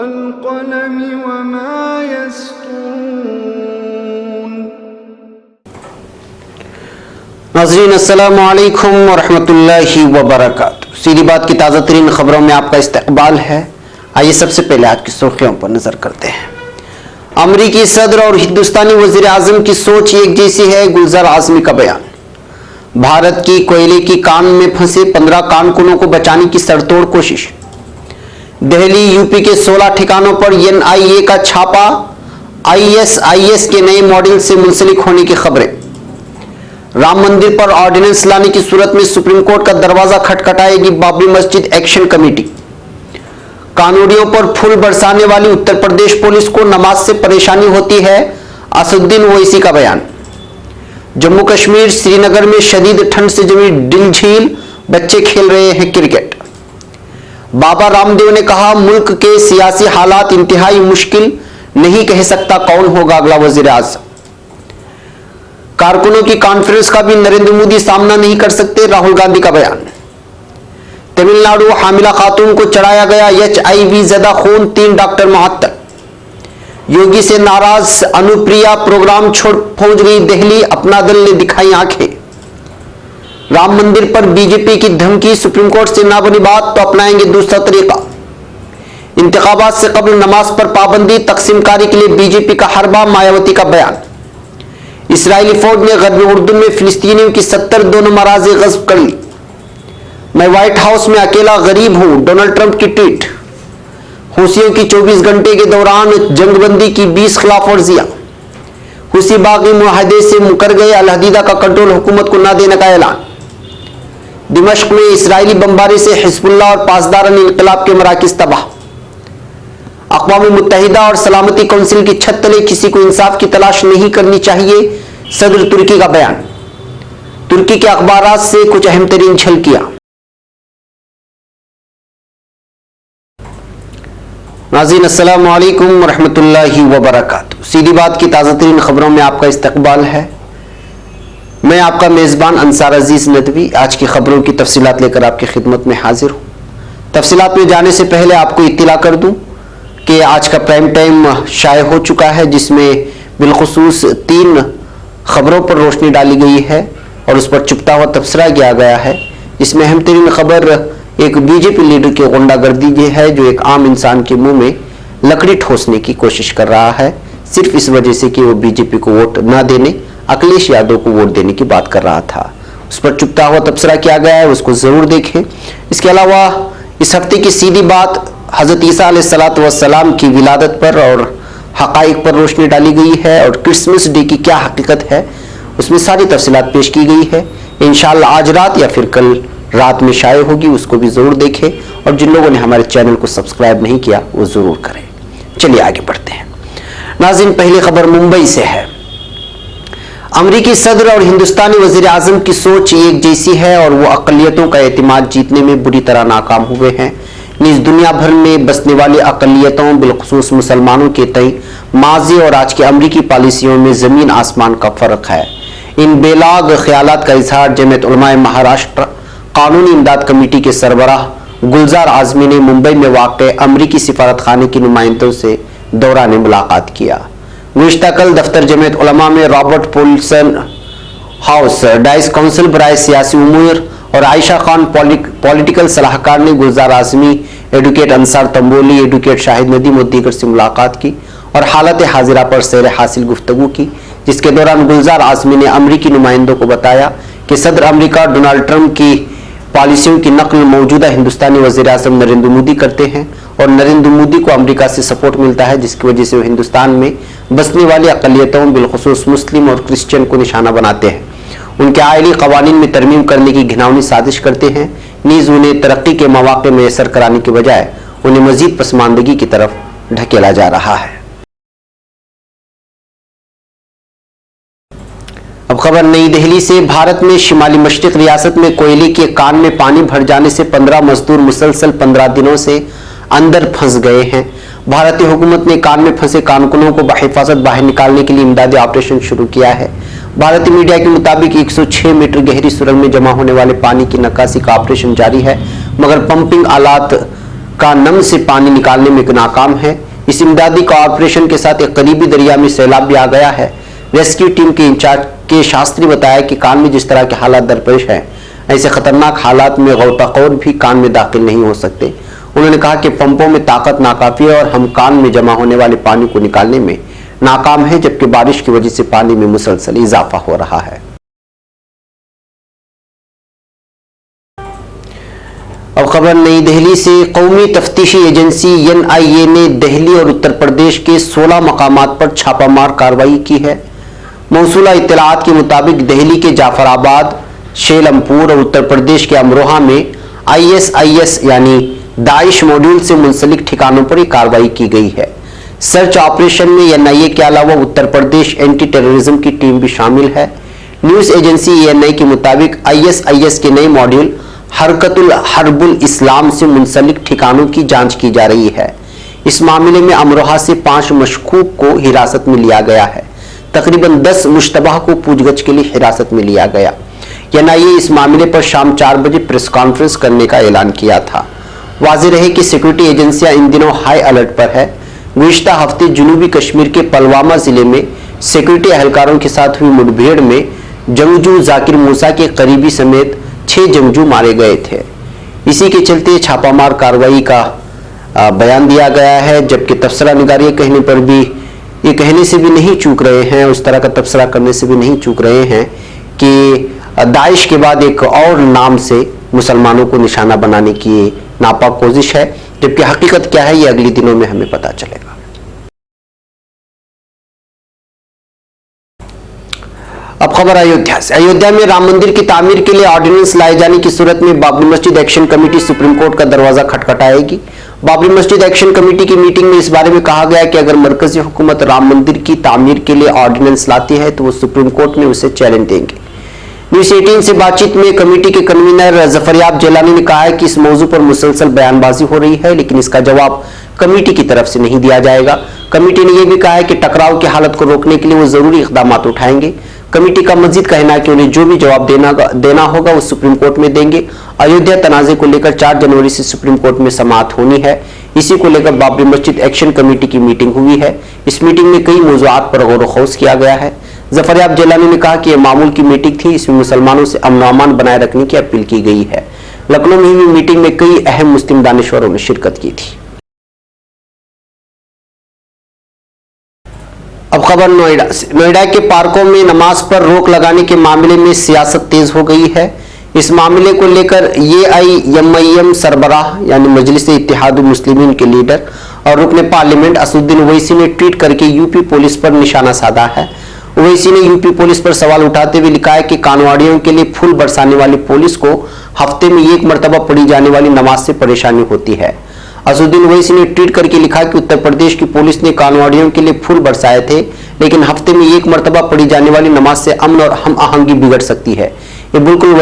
वल्क़लमि वमा यस्तुरून। नाज़रीन अस्सलामु अलैकुम वरहमतुल्लाहि वबरकातुहू। सीधी बात की ताज़ा तरीन खबरों में आपका इस्तकबाल है। आइए सबसे पहले आज की सुर्खियों पर नजर करते हैं। अमरीकी सदर और हिंदुस्तानी वजीर आजम की सोच एक जैसी है, गुलजार आजमी का बयान। भारत की कोयले की कान में फंसे 15 कारकुनों को बचाने की सड़तोड़ कोशिश। दिल्ली यूपी के 16 ठिकानों पर एनआईए का छापा। आईएसआईएस के नए मॉडल से मुंसलिक होने की खबरें। राम मंदिर पर ऑर्डिनेंस लाने की सूरत में सुप्रीम कोर्ट का दरवाजा खटखटाएगी बाबरी मस्जिद एक्शन कमेटी। कानूनियों पर फूल बरसाने वाली उत्तर प्रदेश पुलिस को नमाज से परेशानी होती है, असदुद्दीन ओवैसी का बयान। जम्मू कश्मीर श्रीनगर में शदीद ठंड से जमी डिल झील, बच्चे खेल रहे हैं क्रिकेट। बाबा रामदेव ने कहा, मुल्क के सियासी हालात इंतहाई मुश्किल, नहीं कह सकता कौन होगा अगला वजीर आज़म। कारकुनों की कॉन्फ्रेंस का भी नरेंद्र मोदी सामना नहीं कर सकते, राहुल गांधी का बयान। तमिलनाडु हामिला खातून को चढ़ाया गया HIV ज़दा खून, 3 डॉक्टर मुअत्तल। योगी से नाराज अनुप्रिया प्रोग्राम छोड़ पहुंच गई दिल्ली, अपना दल ने दिखाई आंखें। राम मंदिर पर बीजेपी की धमकी, सुप्रीम कोर्ट से ना बनी बात तो अपनाएंगे दूसरा तरीका। इंतखाबात से कबल नमाज पर पाबंदी, तकसीमकारी के लिए बीजेपी का हरबा, मायावती का बयान। इसराइली फौज ने गरबी उर्दून में फिलिस्तीनियों की 70 दोनों मराज़े ग़स्ब कर ली। मैं व्हाइट हाउस में अकेला गरीब हूं, डोनाल्ड ट्रंप की ट्वीट। हुसियों की 24 घंटे के दौरान जंगबंदी की 20 खिलाफ वर्जियां। हुसी बागी मुआहदे से मुकर गए, अल हदीदा का कंट्रोल हुकूमत को न देने का ऐलान। दिमश्क में इसराइली बमबारी से हिजबुल्लाह और पासदारान इनकलाब के मराकिज तबाह। अक़वाम मुत्तहिदा और सलामती कौंसिल की छत तले किसी को इंसाफ की तलाश नहीं करनी चाहिए, सदर तुर्की का बयान। तुर्की के अखबारात से कुछ अहम तरीन झलकियां। नाज़रीन अस्सलामु अलैकुम वरहमतुल्लाहि वबरकातुहू। सीधी बात की ताज़ा तरीन खबरों में आपका इस्तकबाल है। मैं आपका मेज़बान अंसार अजीज़ नदवी आज की खबरों की तफसीलात लेकर आपकी खिदमत में हाजिर हूँ। तफसीलात में जाने से पहले आपको इत्तला कर दूँ कि आज का प्राइम टाइम शाये हो चुका है, जिसमें बिलखुसूस 3 खबरों पर रोशनी डाली गई है और उस पर चुपता हुआ तबसरा किया गया है। इसमें अहम तरीन खबर एक बीजेपी लीडर की गुंडागर्दी है, जो एक आम इंसान के मुंह में लकड़ी ठोसने की कोशिश कर रहा है, सिर्फ इस वजह से कि वो बीजेपी को वोट न देने, अखिलेश यादव को वोट देने की बात कर रहा था। उस पर चुपता हुआ तबसरा किया गया है, उसको जरूर देखें। इसके अलावा इस हफ्ते की सीधी बात हजरत ईसा अलैहिस्सलातु वस्सलाम की विलादत पर और हकाइक पर रोशनी डाली गई है, और क्रिसमस डे की क्या हकीकत है उसमें सारी तफसीलात पेश की गई है। इंशाअल्लाह आज रात या फिर कल रात में शाये होगी, उसको भी जरूर देखें। और जिन लोगों ने हमारे चैनल को सब्सक्राइब नहीं किया वो जरूर करें। चलिए आगे बढ़ते हैं। नाज़रीन, पहली खबर मुंबई से है। अमरीकी सदर और हिंदुस्तानी वजीर आजम की सोच एक जैसी है और वो अक़लियतों का एतमाद जीतने में बुरी तरह नाकाम हुए हैं। नीज़ दुनिया भर में बसने वाली अक़लियतों, बिलखुसूस मुसलमानों के तय माजी और आज की अमरीकी पॉलिसियों में ज़मीन आसमान का फ़र्क है। इन बेलाग ख्यालात का इजहार जमीयत उलमाए महाराष्ट्र कानूनी इमदाद कमेटी के सरबराह गुलजार आज़मी ने मुंबई में वाक़े अमरीकी सिफारत खाने की नुमाइंदों से दौरान मुलाकात किया। गुज़िश्ता कल दफ्तर जमीयत उलमा में रॉबर्ट पोल्सन हाउस डाइस काउंसिल बराए सियासी उमूर और आयशा खान पॉलिटिकल सलाहकार ने गुलजार आज़मी, एडवोकेट अंसार तंबोली, एडवोकेट शाहिद नदीम और दीगर से मुलाकात की और हालत हाजिरा पर सैर हासिल गुफ्तगू की, जिसके दौरान गुलजार आज़मी ने अमरीकी नुमाइंदों को बताया कि सदर अमरीका डोनाल्ड ट्रंप की पॉलिसियों की नकल मौजूदा हिंदुस्तानी वज़ीर आज़म नरेंद्र मोदी करते हैं और नरेंद्र मोदी को अमेरिका से सपोर्ट मिलता है, जिसकी वजह से वो हिंदुस्तान में बसने वाली अक़लियतों, बिलखुसूस मुस्लिम और क्रिश्चियन को निशाना बनाते हैं। उनके आइली कवानीन में तरमीम करने की घिनौनी साजिश करते हैं। नीज़ उन्हें तरक्की के मौक़े में असर कराने के बजाय उन्हें मज़ीद पसमानदगी की तरफ ढकेला जा रहा है। अब खबर नई दिल्ली से। भारत में शिमाली मशरिक रियासत में कोयले के कान में पानी भर जाने से 15 मजदूर मुसलसल 15 दिनों से अंदर फंस गए हैं। भारतीय हुकूमत ने कान में फंसे कारकुनों को बहिफाजत बाहर निकालने के लिए इमदादी ऑपरेशन शुरू किया है। भारतीय मीडिया के मुताबिक 106 मीटर गहरी सुरंग में जमा होने वाले पानी की नक्काशी का ऑपरेशन जारी है, मगर पंपिंग आलात का नम से पानी निकालने में नाकाम है। इस इमदादी कॉर्पोरेशन के साथ एक करीबी दरिया में सैलाब भी आ गया है। रेस्क्यू टीम के इंचार्ज के शास्त्री बताया कि कान में जिस तरह के हालात दरपेश हैं, ऐसे खतरनाक हालात में गौताखोर भी कान में दाखिल नहीं हो सकते। उन्होंने कहा कि पंपों में ताकत नाकाफी है और हम कान में जमा होने वाले पानी को निकालने में नाकाम है, जबकि बारिश की वजह से पानी में मुसलसल इजाफा हो रहा है। अब खबर नई दिल्ली से। कौमी तफ्तीशी एजेंसी NIA ने दिल्ली और उत्तर प्रदेश के 16 मकामात पर छापामार कार्रवाई की है। मौसूला इत्तलात के मुताबिक दिल्ली के जाफराबाद, शेलमपुर और उत्तर प्रदेश के अमरोहा में ISIS यानी दाइश मॉड्यूल से मुंसलिक ठिकानों पर कार्रवाई की गई है। सर्च ऑपरेशन में NIA के अलावा उत्तर प्रदेश एंटी टेररिज्म की टीम भी शामिल है। न्यूज एजेंसी ANI के मुताबिक ISIS के नए मॉड्यूल हरकतुल हर्बुल इस्लाम से मुंसलिक ठिकानों की जांच की जा रही है। इस मामले में अमरोहा से 5 मशकूक को हिरासत में लिया गया है। तकरीबन 10 मुश्तबा को पूछगछ के लिए हिरासत में लिया गया। NIA इस मामले पर शाम 4 बजे प्रेस कॉन्फ्रेंस करने का ऐलान किया था। वाज़ेह रहे कि सिक्योरिटी एजेंसियां इन दिनों हाई अलर्ट पर है। गुज़िश्ता हफ्ते जनूबी कश्मीर के पुलवामा जिले में सिक्योरिटी एहलकारों के साथ हुई मुठभेड़ में जंगजू जाकिर मूसा के करीबी समेत 6 जंगजू मारे गए थे। इसी के चलते छापामार कार्रवाई का बयान दिया गया है, जबकि तबसरा निगारी कहने पर भी ये कहने से भी नहीं चूक रहे हैं, उस तरह का तबसरा करने से भी नहीं चूक रहे हैं कि दाइश के बाद एक और नाम से मुसलमानों को निशाना बनाने की नापाक कोशिश है, जबकि हकीकत क्या है ये अगले दिनों में हमें पता चलेगा। अब खबर अयोध्या से। अयोध्या में राम मंदिर की तामीर के लिए ऑर्डिनेंस लाए जाने की सूरत में बाबरी मस्जिद एक्शन कमेटी सुप्रीम कोर्ट का दरवाजा खटखटाएगी। बाबरी मस्जिद एक्शन कमेटी की मीटिंग में इस बारे में कहा गया कि अगर मरकजी हुकूमत राम मंदिर की तामीर के लिए ऑर्डिनेंस लाती है तो वो सुप्रीम कोर्ट में उसे चैलेंज देंगे। न्यूज 18 से बातचीत में कमेटी के कन्वीनर जफरयाब जिलानी ने कहा है कि इस मौजू पर मुसलसल बयानबाजी हो रही है, लेकिन इसका जवाब कमेटी की तरफ से नहीं दिया जाएगा। कमेटी ने यह भी कहा है कि टकराव की हालत को रोकने के लिए वो जरूरी इकदाम उठाएंगे। कमेटी का मजीद कहना है कि उन्हें जो भी जवाब देना होगा वो सुप्रीम कोर्ट में देंगे। अयोध्या तनाजे को लेकर 4 जनवरी से सुप्रीम कोर्ट में समाअत होनी है। इसी को लेकर बाबरी मस्जिद एक्शन कमेटी की मीटिंग हुई है। इस मीटिंग में कई मौज़ूआत पर गौर व खौज किया गया है। जफरयाब जिलानी ने कहा कि यह मामूल की मीटिंग थी, इसमें मुसलमानों से अमन व अमान बनाए रखने की अपील की गई है। लखनऊ में हुई मीटिंग में कई अहम मुस्लिम दानिश्वरों ने शिरकत की थी। अब खबर नोएडा से। नोएडा के पार्कों में नमाज पर रोक लगाने के मामले में सियासत तेज हो गई है। इस मामले को लेकर AIMIM सरबराह यानी मजलिस इत्तेहादुल मुस्लिमीन के लीडर और रुकने पार्लियामेंट असदुद्दीन ओवैसी ने ट्वीट करके यूपी पुलिस पर निशाना साधा है। ओवैसी ने यूपी पुलिस पर सवाल उठाते हुए लिखा है कि कानवाड़ियों के लिए फूल बरसाने वाली पुलिस को हफ्ते में 1 मरतबा पढ़ी जाने वाली नमाज से परेशानी होती है। असदुद्दीन ओवैसी ने ट्वीट करके लिखा कि उत्तर प्रदेश की पुलिस ने कानवाड़ियों के लिए फूल बरसाए थे, लेकिन हफ्ते में 1 मरतबा पढ़ी जाने वाली नमाज से अमन और हम आहंगी बिगड़ सकती है। ये बिल्कुल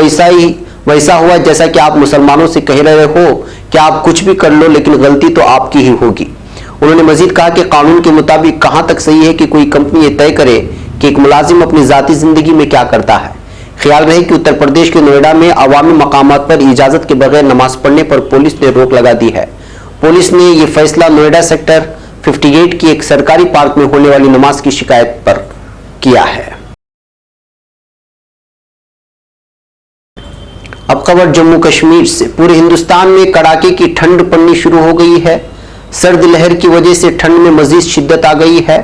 वैसा हुआ जैसा कि आप मुसलमानों से कह रहे हो कि आप कुछ भी कर लो, लेकिन गलती तो आपकी ही होगी। उन्होंने मजीद कहा कि कानून के मुताबिक कहां तक सही है कि कोई कंपनी ये तय करे कि एक मुलाजिम अपनी जाती जिंदगी में क्या करता है। ख्याल रहे कि उत्तर प्रदेश के नोएडा में अवामी मकामात पर इजाजत के बगैर नमाज पढ़ने पर पुलिस ने रोक लगा दी है। पुलिस ने यह फैसला नोएडा सेक्टर 58 की एक सरकारी पार्क में होने वाली नमाज की शिकायत पर किया है। अब खबर जम्मू कश्मीर से। पूरे हिंदुस्तान में कड़ाके की ठंड पड़नी शुरू हो गई है। सर्द लहर की वजह से ठंड में मजीद शिद्दत आ गई है।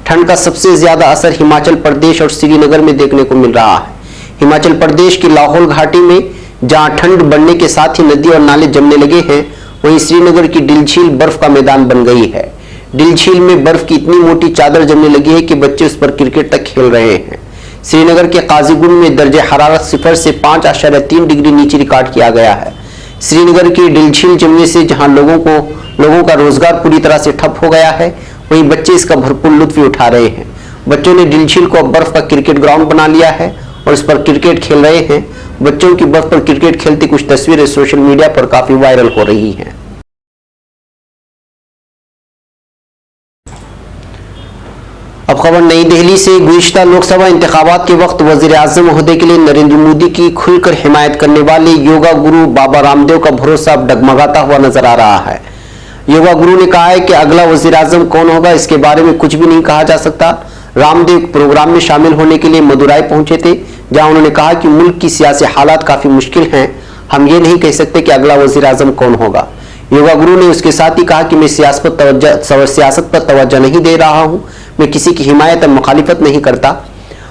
ठंड का सबसे ज्यादा असर हिमाचल प्रदेश और श्रीनगर में देखने को मिल रहा है। हिमाचल प्रदेश की लाहौल घाटी में जहां ठंड बढ़ने के साथ ही नदी और नाले जमने लगे हैं, वहीं श्रीनगर की डिल झील बर्फ का मैदान बन गई है। डिल झील में बर्फ की इतनी मोटी चादर जमने लगी है कि बच्चे उस पर क्रिकेट तक खेल रहे हैं। श्रीनगर के काजीगुंड में दर्जे हरारत 0 से 5.3 डिग्री नीचे रिकॉर्ड किया गया है। श्रीनगर की डिल झील जमने से जहां लोगों का रोजगार पूरी तरह से ठप हो गया है, वहीं बच्चे इसका भरपूर लुत्फ उठा रहे हैं। बच्चों ने डिल झील को बर्फ का क्रिकेट ग्राउंड बना लिया है और इस पर क्रिकेट खेल रहे हैं। बच्चों की बर्फ पर क्रिकेट खेलती कुछ तस्वीरें सोशल मीडिया पर काफी वायरल हो रही हैं। अब खबर नई दिल्ली से। गुज़िश्ता लोकसभा इंतखाबात के वक्त वजीर आज़म ओहदे के लिए नरेंद्र मोदी की खुलकर हिमायत करने वाले योगा गुरु बाबा रामदेव का भरोसा अब डगमगाता हुआ नजर आ रहा है। युवा गुरु ने कहा है कि अगला वजीर आजम कौन होगा इसके बारे में कुछ भी नहीं कहा जा सकता। रामदेव प्रोग्राम में शामिल होने के लिए मदुराई पहुंचे थे, जहां उन्होंने कहा कि मुल्क की सियासी हालात काफी मुश्किल हैं, हम ये नहीं कह सकते कि अगला वजीर आजम कौन होगा। युवा गुरु ने उसके साथ ही कहा कि मैं सियासत पर तवज्जो नहीं दे रहा हूं, मैं किसी की हिमायत और मुखालिफत नहीं करता।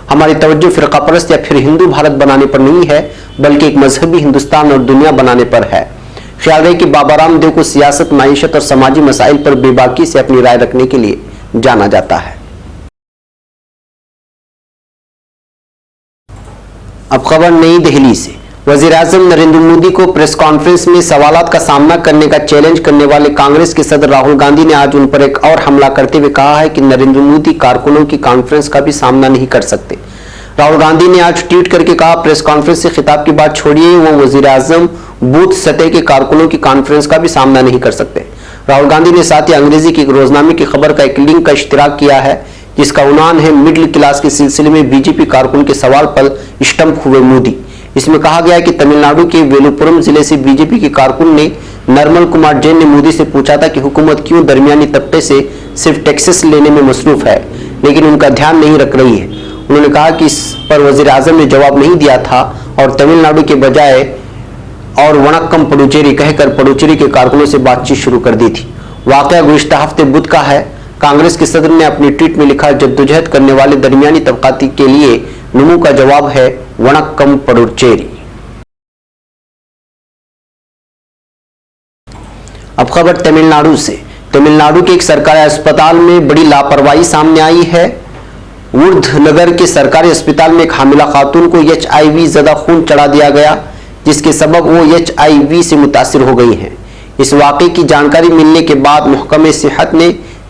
हमारी तवज्जो फिरका परस्त या फिर हिंदू भारत बनाने पर नहीं है, बल्कि एक मजहबी हिंदुस्तान और दुनिया बनाने पर है। ख्याल रहे कि बाबा रामदेव को सियासत, माईशत और समाजी मसाइल पर बेबाकी से अपनी राय रखने के लिए जाना जाता है। अब खबर नई दिल्ली से। वजीर आजम नरेंद्र मोदी को प्रेस कॉन्फ्रेंस में सवालात का सामना करने का चैलेंज करने वाले कांग्रेस के सदर राहुल गांधी ने आज उन पर एक और हमला करते हुए कहा है कि नरेंद्र मोदी कारकुनों की कॉन्फ्रेंस का भी सामना नहीं कर सकते। राहुल गांधी ने आज ट्वीट करके कहा, प्रेस कॉन्फ्रेंस से खिताब की बात छोड़िए, वो वजीर आजम बूथ सतह के कारकुनों की कॉन्फ्रेंस का भी सामना नहीं कर सकते। राहुल गांधी ने साथ ही अंग्रेजी के एक रोजनामे की खबर का एक लिंक का इश्तिराक किया है, जिसका उन्वान है, मिडिल क्लास के सिलसिले में बीजेपी कारकुन के सवाल पर स्टंप हुए मोदी। इसमें कहा गया है कि तमिलनाडु के वेलुपुरम जिले से बीजेपी के कारकुन ने नर्मल कुमार जैन ने मोदी से पूछा था कि हुकूमत क्यों दरमियानी तबके से सिर्फ टैक्सेस लेने में मसरूफ है, लेकिन उनका ध्यान नहीं रख रही है। उन्होंने कहा कि इस पर वजीर आजम ने जवाब नहीं दिया था और तमिलनाडु के बजाय और वणक्कम पुडुचेरी कहकर पुडुचेरी के कारकुनों से बातचीत शुरू कर दी थी। वाकया गुज़िश्ता हफ्ते बुध का है। कांग्रेस के सदर ने अपने ट्वीट में लिखा, जद्दोजहद करने वाले दरमियानी तबकाती के लिए नमू का जवाब है वणक्कम पुडुचेरी। अब खबर तमिलनाडु से। तमिलनाडु के एक सरकारी अस्पताल में बड़ी लापरवाही सामने आई है। वुर्धनगर के सरकारी अस्पताल में एक हामिला खातून को HIV ज़दा खून चढ़ा दिया गया, जिसके सबब वो HIV से मुतासिर हो गई हैं। इस वाक़े की जानकारी मिलने के बाद महकमे सेहत ने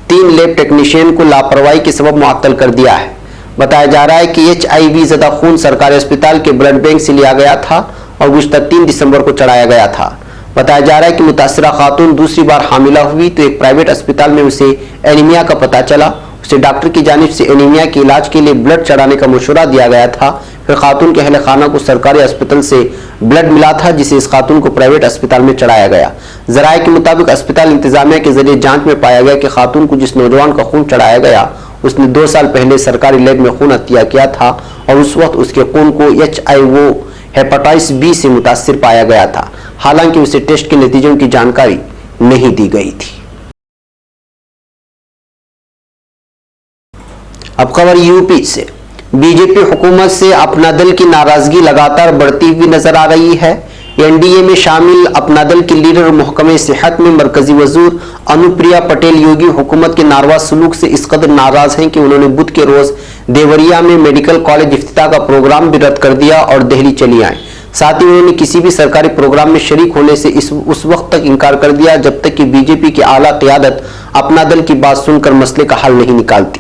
3 लैब टेक्नीशियन को लापरवाही के सबब मुअत्तल कर दिया है। बताया जा रहा है कि HIV ज़दा खून सरकारी अस्पताल के ब्लड बैंक से लिया गया था और गुज़िश्ता 3 दिसंबर को चढ़ाया गया था। बताया जा रहा है कि मुतासिरा खातून दूसरी बार हामिला हुई तो एक प्राइवेट अस्पताल में उसे एनीमिया का पता चला। उसे डॉक्टर की जानिब से एनीमिया के इलाज के लिए ब्लड चढ़ाने का मशवरा दिया गया था। फिर खातून के अहले खाना को सरकारी अस्पताल से ब्लड मिला था, जिसे इस खातून को प्राइवेट अस्पताल में चढ़ाया गया। जराये के मुताबिक अस्पताल इंतजामिया के जरिए जांच में पाया गया कि खातून को जिस नौजवान का खून चढ़ाया गया उसने 2 साल पहले सरकारी लैब में खून अतिया किया था और उस वक्त उसके खून को HIV हेपेटाइटिस B से मुतासिर पाया गया था। हालांकि उसे टेस्ट के नतीजों की जानकारी नहीं दी गई थी। अब खबर यूपी से। बीजेपी हुकूमत से अपना दल की नाराजगी लगातार बढ़ती हुई नजर आ रही है। NDA में शामिल अपना दल के लीडर और महकमे सेहत में मरकजी वज़ीर अनुप्रिया पटेल योगी हुकूमत के नारवा सलूक से इस कदर नाराज हैं कि उन्होंने बुध के रोज देवरिया में मेडिकल कॉलेज इफ्तिताह का प्रोग्राम भी रद्द कर दिया और दिल्ली चली आए। साथ ही उन्होंने किसी भी सरकारी प्रोग्राम में शरीक होने से उस वक्त तक इनकार कर दिया जब तक कि बीजेपी की आला क़यादत अपना दल की बात सुनकर मसले का हल नहीं निकालती।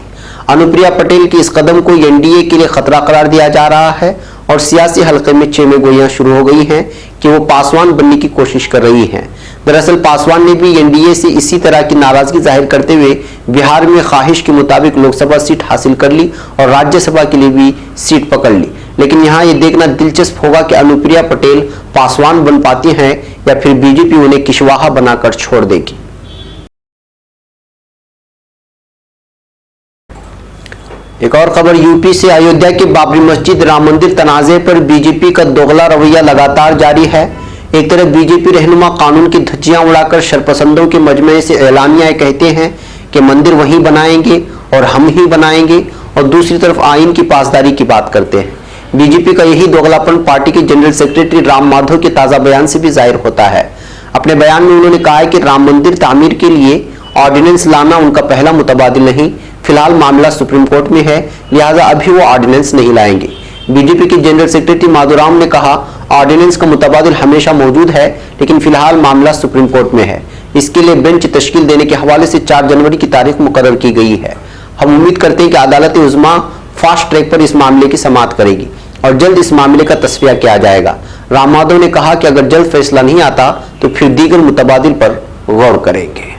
अनुप्रिया पटेल के इस कदम को NDA के लिए खतरा करार दिया जा रहा है और सियासी हल्के में चेमे गोइयां शुरू हो गई हैं कि वो पासवान बनने की कोशिश कर रही हैं। दरअसल पासवान ने भी NDA से इसी तरह की नाराजगी जाहिर करते हुए बिहार में ख्वाहिश के मुताबिक लोकसभा सीट हासिल कर ली और राज्यसभा के लिए भी सीट पकड़ ली। लेकिन यहाँ ये देखना दिलचस्प होगा कि अनुप्रिया पटेल पासवान बन पाती हैं या फिर बीजेपी उन्हें किशवाहा बनाकर छोड़ देगी। एक और खबर यूपी से। अयोध्या के बाबरी मस्जिद राम मंदिर तनाज़े पर बीजेपी का दोगला रवैया लगातार जारी है। एक तरफ बीजेपी रहनुमा कानून की धज्जियां उड़ाकर शरपसंदों के मजमे से एलानिया कहते हैं कि मंदिर वहीं बनाएंगे और हम ही बनाएंगे, और दूसरी तरफ आइन की पासदारी की बात करते हैं। बीजेपी का यही दोगलापन पार्टी के जनरल सेक्रेटरी राम माधव के ताज़ा बयान से भी जाहिर होता है। अपने बयान में उन्होंने कहा है कि राम मंदिर तामीर के लिए ऑर्डिनेंस लाना उनका पहला मुतबादिल नहीं, फिलहाल मामला सुप्रीम कोर्ट में है, लिहाजा अभी वो ऑर्डिनेंस नहीं लाएंगे। बीजेपी के जनरल सेक्रेटरी माधुराम ने कहा, ऑर्डिनेंस का मुतबादिल हमेशा मौजूद है, लेकिन फिलहाल मामला सुप्रीम कोर्ट में है। इसके लिए बेंच तश्कील देने के हवाले से 4 जनवरी की तारीख मुकर्रर की गई है। हम उम्मीद करते हैं कि अदालत उज़्मा फास्ट ट्रैक पर इस मामले की समाअत करेगी और जल्द इस मामले का तस्फिया किया जाएगा। राम माधव ने कहा कि अगर जल्द फैसला नहीं आता तो फिर दीगर मुतबादिल पर गौर करेंगे।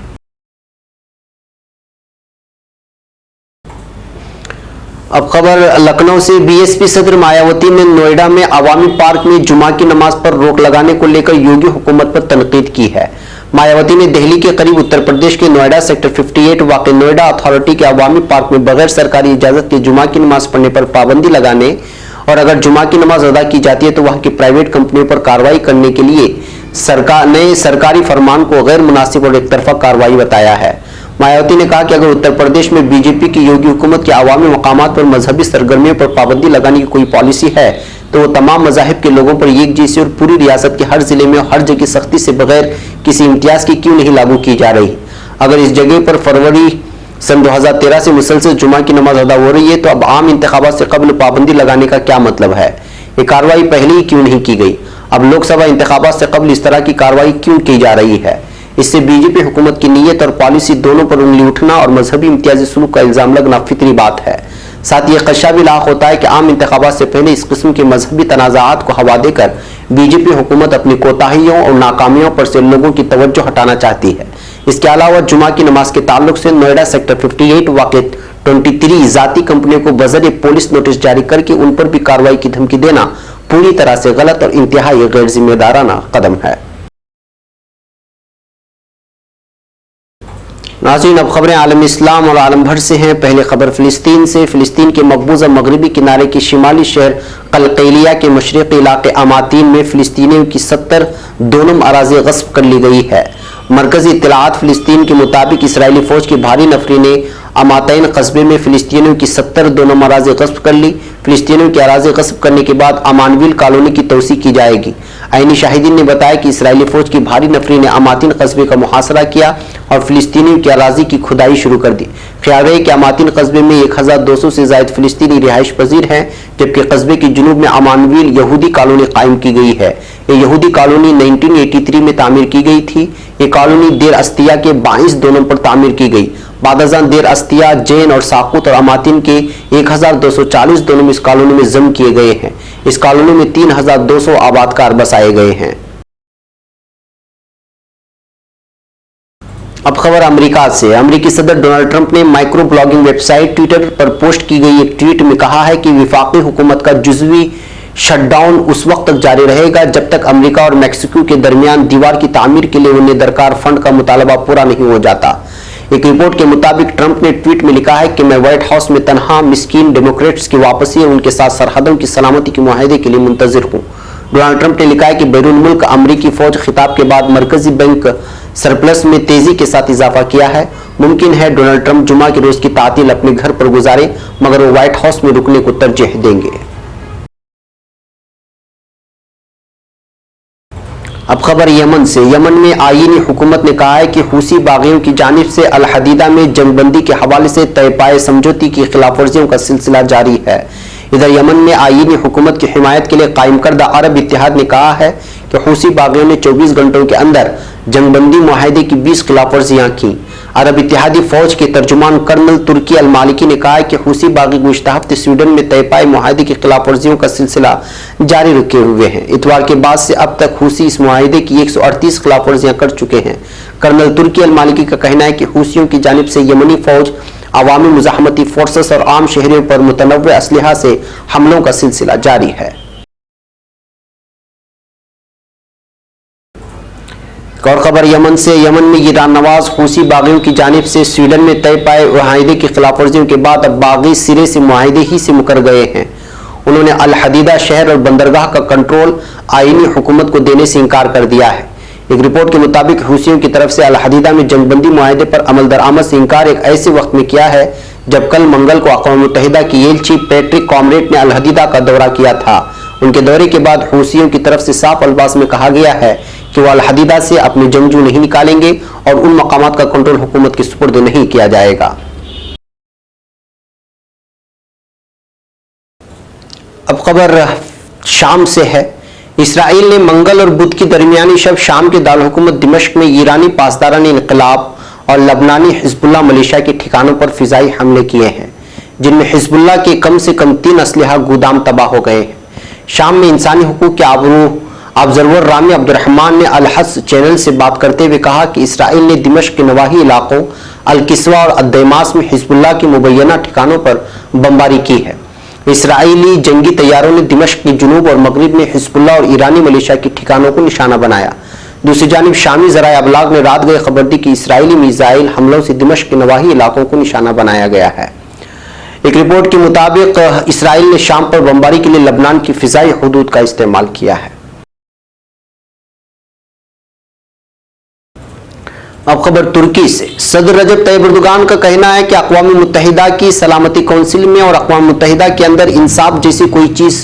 अब खबर लखनऊ से। BSP सदर मायावती ने नोएडा में अवामी पार्क में जुमा की नमाज पर रोक लगाने को लेकर योगी हुकूमत पर तनकीद की है। मायावती ने दिल्ली के करीब उत्तर प्रदेश के नोएडा सेक्टर 58 वाक़ नोएडा अथॉरिटी के अवामी पार्क में बगैर सरकारी इजाजत के जुमा की नमाज पढ़ने पर पाबंदी लगाने और अगर जुमा की नमाज अदा की जाती है तो वहां की प्राइवेट कंपनियों पर कार्रवाई करने के लिए नए सरकारी फरमान को गैर मुनासिब और एक तरफा कार्रवाई बताया है। मायावती ने कहा कि अगर उत्तर प्रदेश में बीजेपी की योगी हुकूमत के अवामी मकामात पर मजहबी सरगर्मियों पर पाबंदी लगाने की कोई पॉलिसी है तो वो तमाम मजाहिब के लोगों पर एक जैसी और पूरी रियासत के हर जिले में और हर जगह सख्ती से बगैर किसी इम्तियाज की क्यों नहीं लागू की जा रही। अगर इस जगह पर फरवरी सन 2013 से मुसलसल जुमा की नमाज अदा हो रही है तो अब आम इंतखाबात से कबल पाबंदी लगाने का क्या मतलब है? ये कार्रवाई पहले ही क्यों नहीं की गई? अब लोकसभा इंतखाबात से कबल इस तरह की कार्रवाई क्यों की जा रही है? इससे बीजेपी हुकूमत की नीयत और पॉलिसी दोनों पर उंगली उठना और मजहबी इम्तियाजी सुलूक का इल्जाम लगना फितरी बात है। साथ ही खदशा भी लाख होता है कि आम इंतखाबात से पहले इस किस्म के मजहबी तनाज़ात को हवा देकर बीजेपी हुकूमत अपनी कोताहियों और नाकामियों पर से लोगों की तवज्जो हटाना चाहती है। इसके अलावा जुमा की नमाज के ताल्लुक से नोएडा सेक्टर 58 वाक़ 23 जाती कंपनियों को बजरिए पुलिस नोटिस जारी करके उन पर भी कार्रवाई की धमकी देना पूरी तरह से गलत और इंतहाई गैर जिम्मेदाराना कदम है। नाज़रीन, अब खबरें आलम इस्लाम और आलम भर से हैं। पहले खबर फिलिस्तीन से। फिलिस्तीन के मकबूजा मगरबी किनारे के शिमाली शहर कलकैलिया के मशरक़ी इलाके अमातीन में फिलिस्तीनियों की 70 दोनम अराज़ी गस्ब कर ली गई है। मरकजी इत्तलाआत फिलिस्तीन के मुताबिक इसराइली फौज की भारी नफरी ने अमातैन कस्बे में फिलिस्तीनियों की 70 दोनम अराज़ी गस्ब कर ली। फिलिस्तीनियों की अराज़ी गस्ब करने के बाद अमानविल कॉलोनी की तोसी की जाएगी। आईनी शाहिदीन ने बताया कि इसराइली फौज की भारी नफरी ने अमातीन कस्बे का मुहासरा किया और फिलिस्तीनियों की अराज़ी की खुदाई शुरू कर दी। ख्याल है कि अमातीन कस्बे में 1200 से ज़ायद फिलिस्तीनी रिहाइश पजीर हैं, जबकि कस्बे के जुनूब में अमानविल यहूदी कॉलोनी कायम की गई है। ये यहूदी कॉलोनी 1983 में तामीर की गई थी। ये कॉलोनी देर अस्तिया के 22 दोनों पर तामीर की गई। बादजान देर अस्तिया, जैन और साकुत और अमातीन के 1240 दोनों इस कॉलोनी में जम किए गए हैं। इस कॉलोनी में 3200 आबादकार बसाए गए हैं। अब खबर अमेरिका से। अमेरिकी सदर डोनाल्ड ट्रंप ने माइक्रो ब्लॉगिंग वेबसाइट ट्विटर पर पोस्ट की गई एक ट्वीट में कहा है कि विफाकी हुकूमत का जुज़वी शटडाउन उस वक्त तक जारी रहेगा जब तक अमेरिका और मैक्सिको के दरमियान दीवार की तामीर के लिए उन्हें दरकार फंड का मुतालबा पूरा नहीं हो जाता। एक रिपोर्ट के मुताबिक ट्रंप ने ट्वीट में लिखा है कि मैं व्हाइट हाउस में तनहा मिस्कीन डेमोक्रेट्स की वापसी और उनके साथ सरहदों की सलामती के मुआहदे के लिए मुंतजिर हूं। डोनाल्ड ट्रंप ने लिखा है कि बैरून मुल्क अमरीकी फौज खिताब के बाद मरकजी बैंक सरप्लस में तेजी के साथ इजाफा किया है। मुमकिन है डोनाल्ड ट्रंप जुमा के रोज की तातील अपने घर पर गुजारे, मगर वो व्हाइट हाउस में रुकने को तरजीह देंगे। अब खबर यमन से। यमन में आईनी हुकूमत ने कहा है कि हूसी बागियों की जानिब से अल हदीदा में जंगबंदी के हवाले से तय पाए समझौते की खिलाफ वर्जियों का सिलसिला जारी है। इधर यमन में आईनी हुकूमत की हिमायत के लिए कायम करदा अरब इत्तेहाद ने कहा है कि हूसी बागियों ने 24 घंटों के अंदर जंगबंदी मुआहदे की 20 खिलाफ वर्जियां की। अरब इत्तेहादी फौज के तर्जुमान कर्नल तुर्की अल मालिकी ने कहा है कि हूसी बागी गुज़िश्ता हफ्ते स्वीडन में तय पाए मुआहदे की खिलाफ वर्जियों का सिलसिला जारी रखे हुए हैं। इतवार के बाद से अब तक हूसी इस मुआहदे की 138 खिलाफ वर्जियां कर चुके हैं। कर्नल तुर्की अल मालिकी का कहना है कि हूसियों की जानिब से यमनी फौज, अवामी मुजाहमती फोर्सेस और आम शहरियों पर मुतनव्वे असलहा से हमलों का सिलसिला जारी है। और खबर यमन से। यमन में ईरान नवाज हूसी बागियों की जानिब से स्वीडन में तय पाए मुआहदे की खिलाफ वर्जियों के बाद अब बागी सिरे से मुआहदे ही से मुकर गए हैं। उन्होंने अल हदीदा शहर और बंदरगाह का कंट्रोल आईनी हुकूमत को देने से इनकार कर दिया है। एक रिपोर्ट के मुताबिक हूसियों की तरफ से अल हदीदा में जंगबंदी मुआहदे पर अमल दरामद से इनकार एक ऐसे वक्त में किया है जब कल मंगल को अक़वाम मुत्तहिदा की एलची पैट्रिक कॉमरेड ने अल हदीदा का दौरा किया था। उनके दौरे के बाद हूसियों की तरफ से साफ अल्फाज में कहा गया है कि वह अल हदीदा से अपने जंगजू नहीं निकालेंगे और उन मकामात का कंट्रोल हुकूमत के सुपुर्द नहीं किया जाएगा। अब खबर शाम से है। इसराइल ने मंगल और बुध की दरमियानी शब शाम के दारुल हुकूमत दिमश्क में ईरानी पासदारान इनकलाब और लबनानी हिजबुल्लाह मलेशिया के ठिकानों पर फिजाई हमले किए हैं, जिनमें हिजबुल्लाह के कम से कम 3 असलहा गोदाम तबाह हो गए हैं। शाम में इंसानी हुकूक के ऑब्जर्वर रामी अब्दुर्रहमान ने अल हस चैनल से बात करते हुए कहा कि इसराइल ने दिमश्क के नवाही इलाकों अल किस्वा और अद्दैमास में हिजबुल्लाह के मुबैना ठिकानों पर बमबारी की है। इसराइली जंगी तैयारों ने दिमश्क के जुनूब और मगरिब में हिजबुल्लाह और ईरानी मलेशिया के ठिकानों को निशाना बनाया। दूसरी जानिब शामी ज़राए अबलाग ने रात गए खबर दी कि इसराइली मिसाइल हमलों से दिमश्क के नवाही इलाकों को निशाना बनाया गया है। एक रिपोर्ट के मुताबिक इसराइल ने शाम पर बमबारी के लिए लबनान की फिजाई हुदूद का इस्तेमाल किया है। अब खबर तुर्की से। सदर रजब तैयब एर्दोगान का कहना है कि अक़वाम मुत्तहिदा की सलामती कौंसिल में और अक़वाम मुत्तहिदा के अंदर इंसाफ जैसी कोई चीज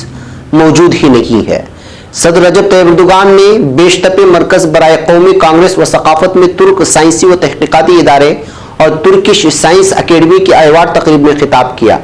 मौजूद ही नहीं है। सदर रजब तैयब एर्दोगान ने बेशतपे मरकज बराए कौमी कांग्रेस व सकाफत में तुर्क साइंसी व तहकीकाती इदारे और तुर्किश साइंस अकेडमी की अवार्ड तकरीब में खिताब किया।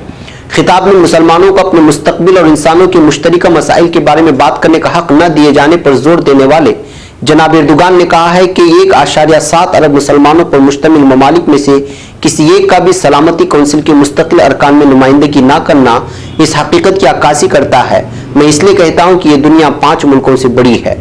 खिताब में मुसलमानों को अपने मुस्तकबिल और इंसानों के मुश्तरका मसाइल के बारे में बात करने का हक न दिए जाने पर जोर देने वाले जनाब एर्दोगान ने कहा है कि 1.7 अरब मुसलमानों पर मुश्तमिल ममालिक में से किसी एक का भी सलामती कौंसिल के मुस्तकिल अरकान में नुमाइंदगी न करना इस हकीकत की अक्कासी करता है। मैं इसलिए कहता हूं कि यह दुनिया 5 मुल्कों से बड़ी है।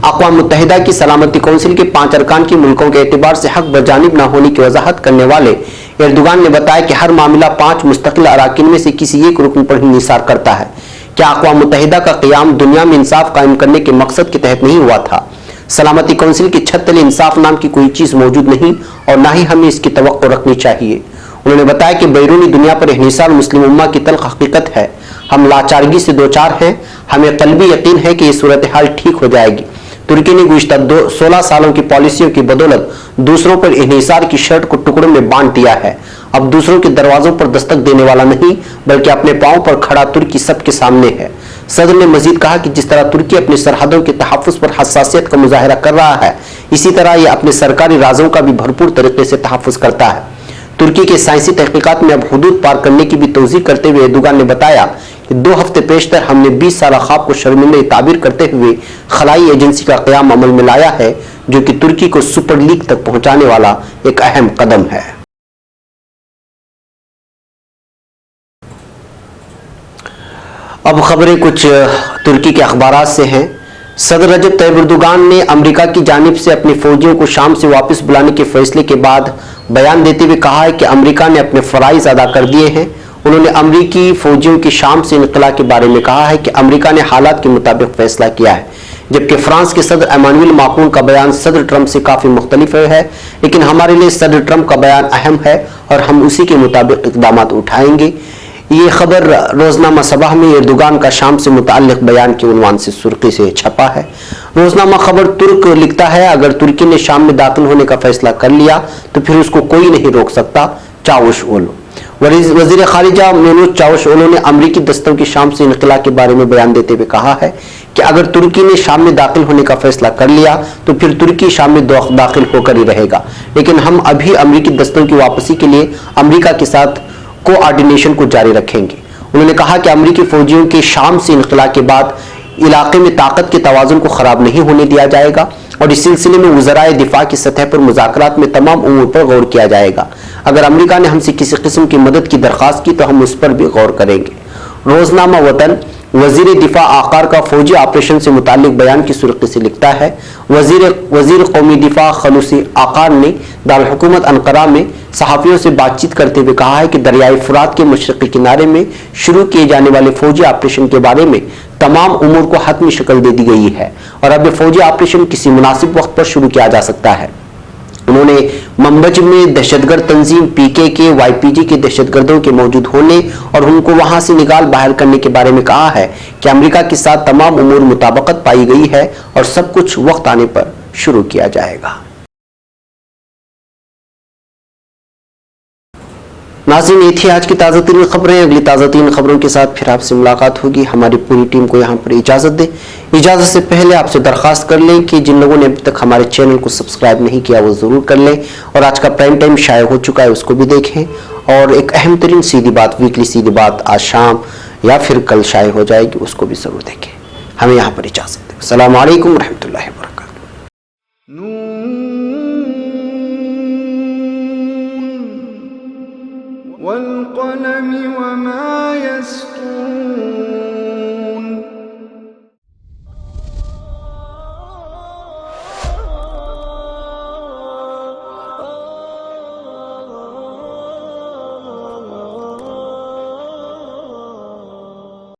अक़वाम मुत्तहिदा की सलामती कौंसिल के 5 अरकान के मुल्कों के एतबार से हक बजानिब न होने की वजाहत करने वाले एर्दोगान ने बताया कि हर मामला 5 मुस्तकिल अराकीन में से किसी एक रुकन पर ही निसार करता है। क्या अक़वाम मुत्तहिदा का क़याम दुनिया में इंसाफ कायम करने के मकसद के तहत नहीं हुआ था? सलामती कौंसिल की छत तले इंसाफ नाम की कोई चीज मौजूद नहीं और ना ही हमें इसकी तवक्को रखनी चाहिए। उन्होंने बताया कि बैरूनी दुनिया पर इन्हिसार मुस्लिम उम्मा की तल्ख हकीकत है। हम लाचारगी से दो चार हैं। हमें क़ल्बी यकीन है कि ये सूरत हाल ठीक हो जाएगी। तुर्की ने गुज़िश्ता 16 सालों की पॉलिसियों की बदौलत दूसरों पर इन्हिसार की शर्ट को टुकड़ों में बांट दिया है। अब दूसरों के दरवाजों पर दस्तक देने वाला नहीं बल्कि अपने पांव पर खड़ा तुर्की सबके सामने है। सदर ने मजीद कहा कि जिस तरह तुर्की अपनी सरहदों के तहफ़्फ़ुज़ पर हसासियत का मुजाहिरा कर रहा है, इसी तरह यह अपने सरकारी राजों का भी भरपूर तरीके से तहफ़्फ़ुज़ करता है। तुर्की के साइंसी तहकीकात में अब हुदूद पार करने की भी तौज़ीह करते हुए एर्दोगान ने बताया कि 2 हफ्ते पेशतर हमने 20 साला ख्वाब को शर्मिंदा ताबीर करते हुए खलाई एजेंसी का क़याम अमल में लाया है, जो कि तुर्की को सुपर लीग तक पहुंचाने वाला एक अहम कदम है। अब खबरें कुछ तुर्की के अखबारात से हैं। सदर रजब तैयब एर्दोगान ने अमेरिका की जानिब से अपने फौजियों को शाम से वापस बुलाने के फैसले के बाद बयान देते हुए कहा है कि अमेरिका ने अपने फ़राइज़ अदा कर दिए हैं। उन्होंने अमेरिकी फौजियों की शाम से इनक़िला के बारे में कहा है कि अमेरिका ने हालात के मुताबिक फैसला किया है, जबकि फ्रांस के सदर एमानुएल मैक्रोन का बयान सदर ट्रंप से काफ़ी मुख्तलिफ है। लेकिन हमारे लिए सदर ट्रंप का बयान अहम है और हम उसी के मुताबिक इक़दाम उठाएंगे। ये खबर रोजनामा सबाह में एर्दोगान का शाम से मुताल्लिक बयान के उन्वान से सुर्खी से छपा है। रोजनामा खबर तुर्क लिखता है, अगर तुर्की ने शाम में दाखिल होने का फैसला कर लिया तो फिर उसको कोई नहीं रोक सकता। चावुशओग्लू वजीर खारिजा मेवलूत चावुशओग्लू ने अमरीकी दस्तों की शाम से इनक़िला के बारे में बयान देते हुए कहा है कि अगर तुर्की ने शाम में दाखिल होने का फैसला कर लिया तो फिर तुर्की शाम में दाखिल होकर ही रहेगा, लेकिन हम अभी अमरीकी दस्तों की वापसी के लिए अमरीका के साथ कोऑर्डिनेशन को जारी रखेंगे। उन्होंने कहा कि अमरीकी फौजियों के शाम से इनक़िला के बाद इलाके में ताकत के तवाज़ुन को ख़राब नहीं होने दिया जाएगा और इस सिलसिले में वज़राए दिफा की सतह पर मुज़ाकरात में तमाम उमूर पर गौर किया जाएगा। अगर अमरीका ने हमसे किसी किस्म की मदद की दरख्वास्त की तो हम उस पर भी गौर करेंगे। रोजनामा वतन वजीर दिफा आकार का फौजी ऑपरेशन से मुताल्लिक बयान की सुर्खी से लिखता है, वजीर कौमी दिफा खलूसी आकार ने दारुल हुकूमत अंकारा में सहाफ़ियों से बातचीत करते हुए कहा है कि दरियाई फुरात के मशरक़ी किनारे में शुरू किए जाने वाले फौजी ऑपरेशन के बारे में तमाम उमूर को हतमी शक्ल दे दी गई है और अब फौजी ऑपरेशन किसी मुनासिब वक्त पर शुरू किया जा सकता है। उन्होंने मंबज में दहशतगर्द तंजीम PKK YPG के दहशतगर्दों के मौजूद होने और उनको वहां से निकाल बाहर करने के बारे में कहा है कि अमेरिका के साथ तमाम उमूर मुताबिकत पाई गई है और सब कुछ वक्त आने पर शुरू किया जाएगा। नाज़रीन, ये थी आज की ताज़ा तरीन खबरें। अगली ताज़ा तरीन खबरों के साथ फिर आपसे मुलाकात होगी। हमारी पूरी टीम को यहाँ पर इजाज़त दें। इजाज़त से पहले आपसे दरख्वास्त कर लें कि जिन लोगों ने अभी तक हमारे चैनल को सब्सक्राइब नहीं किया वो ज़रूर कर लें और आज का प्राइम टाइम शाये हो चुका है उसको भी देखें। और एक अहम तरीन सीधी बात, वीकली सीधी बात आज शाम या फिर कल शाये हो जाएगी, उसको भी ज़रूर देखें। हमें यहाँ पर इजाज़त दें। अस्सलामु अलैकुम।